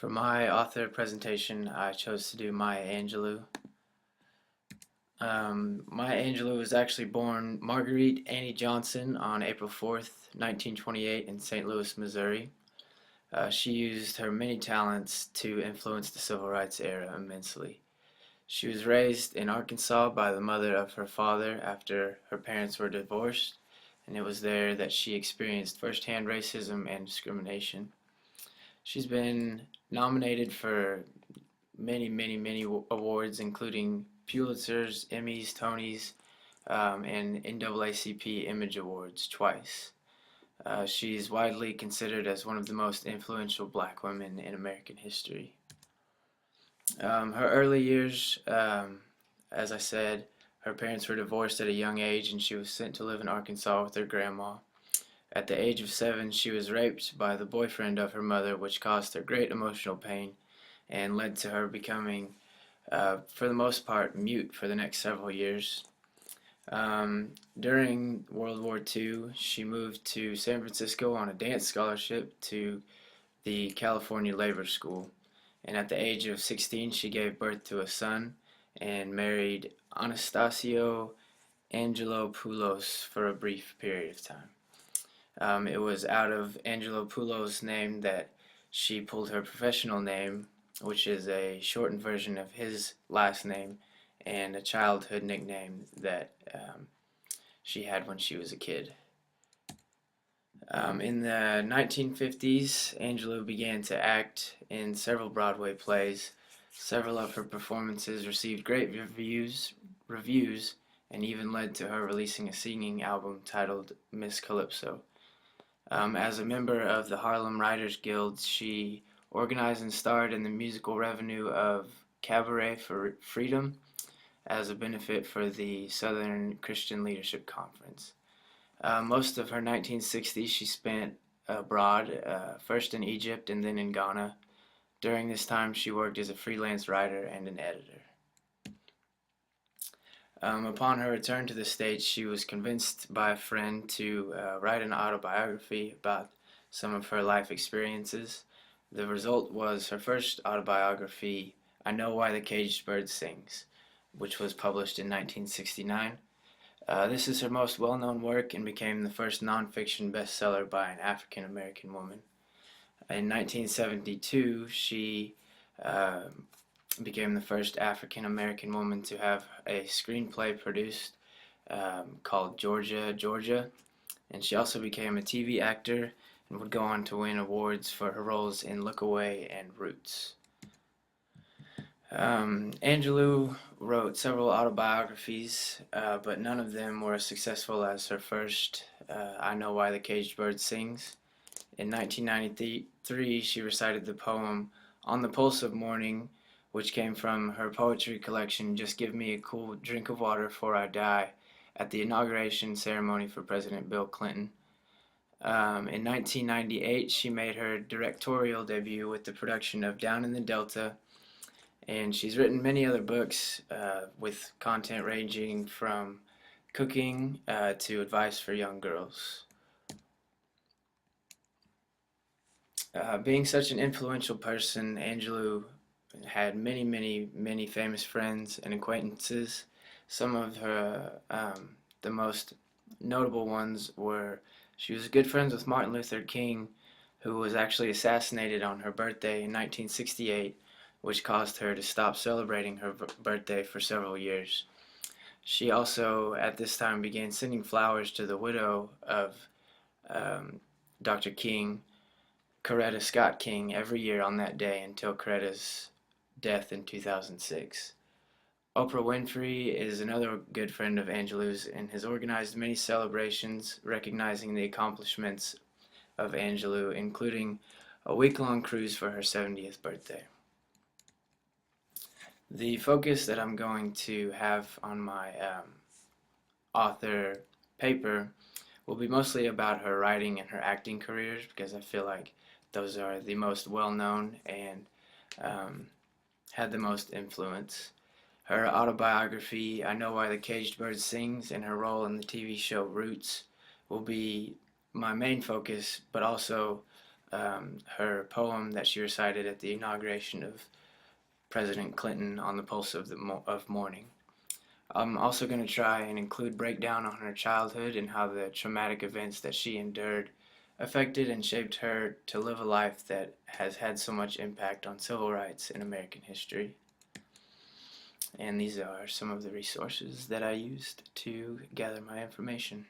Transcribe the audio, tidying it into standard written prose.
For my author presentation, I chose to do Maya Angelou. Maya Angelou was actually born Marguerite Annie Johnson on April 4th, 1928 in St. Louis, Missouri. She used her many talents to influence the civil rights era immensely. She was raised in Arkansas by the mother of her father after her parents were divorced, and it was there that she experienced firsthand racism and discrimination. She's been nominated for many awards, including Pulitzers, Emmys, Tonys, and NAACP Image Awards twice. She's widely considered as one of the most influential black women in American history. Her early years, as I said, her parents were divorced at a young age and she was sent to live in Arkansas with her grandma. At the age of 7, she was raped by the boyfriend of her mother, which caused her great emotional pain and led to her becoming, for the most part, mute for the next several years. During World War II, she moved to San Francisco on a dance scholarship to the California Labor School. And at the age of 16, she gave birth to a son and married Anastasio Angelopoulos for a brief period of time. It was out of Angelopoulos' name that she pulled her professional name, which is a shortened version of his last name and a childhood nickname that she had when she was a kid. In the 1950s, Angelou began to act in several Broadway plays. Several of her performances received great reviews, and even led to her releasing a singing album titled Miss Calypso. As a member of the Harlem Writers Guild, she organized and starred in the musical revenue of Cabaret for Freedom as a benefit for the Southern Christian Leadership Conference. Most of her 1960s she spent abroad, first in Egypt and then in Ghana. During this time, she worked as a freelance writer and an editor. Upon her return to the States, she was convinced by a friend to write an autobiography about some of her life experiences. The result was her first autobiography, I Know Why the Caged Bird Sings, which was published in 1969. This is her most well-known work and became the first nonfiction bestseller by an African American woman. In 1972, she became the first African American woman to have a screenplay produced called Georgia, Georgia, and she also became a TV actor and would go on to win awards for her roles in Look Away and Roots. Angelou wrote several autobiographies, but none of them were as successful as her first, I Know Why the Caged Bird Sings. In 1993, she recited the poem On the Pulse of Morning, which came from her poetry collection Just Give Me a Cool Drink of Water 'Fore I Die, at the inauguration ceremony for President Bill Clinton. In 1998, she made her directorial debut with the production of Down in the Delta, and she's written many other books with content ranging from cooking to advice for young girls. Being such an influential person, Angelou had many famous friends and acquaintances. Some of her, the most notable ones were she was good friends with Martin Luther King, who was actually assassinated on her birthday in 1968, which caused her to stop celebrating her birthday for several years. She also, at this time, began sending flowers to the widow of Dr. King, Coretta Scott King, every year on that day until Coretta's death in 2006. Oprah Winfrey is another good friend of Angelou's and has organized many celebrations recognizing the accomplishments of Angelou, including a week-long cruise for her 70th birthday. The focus that I'm going to have on my author paper will be mostly about her writing and her acting careers, because I feel like those are the most well-known and had the most influence. Her autobiography, I Know Why the Caged Bird Sings, and her role in the TV show Roots will be my main focus, but also her poem that she recited at the inauguration of President Clinton on the Pulse of Morning. I'm also going to try and include breakdown on her childhood and how the traumatic events that she endured affected and shaped her to live a life that has had so much impact on civil rights in American history. And these are some of the resources that I used to gather my information.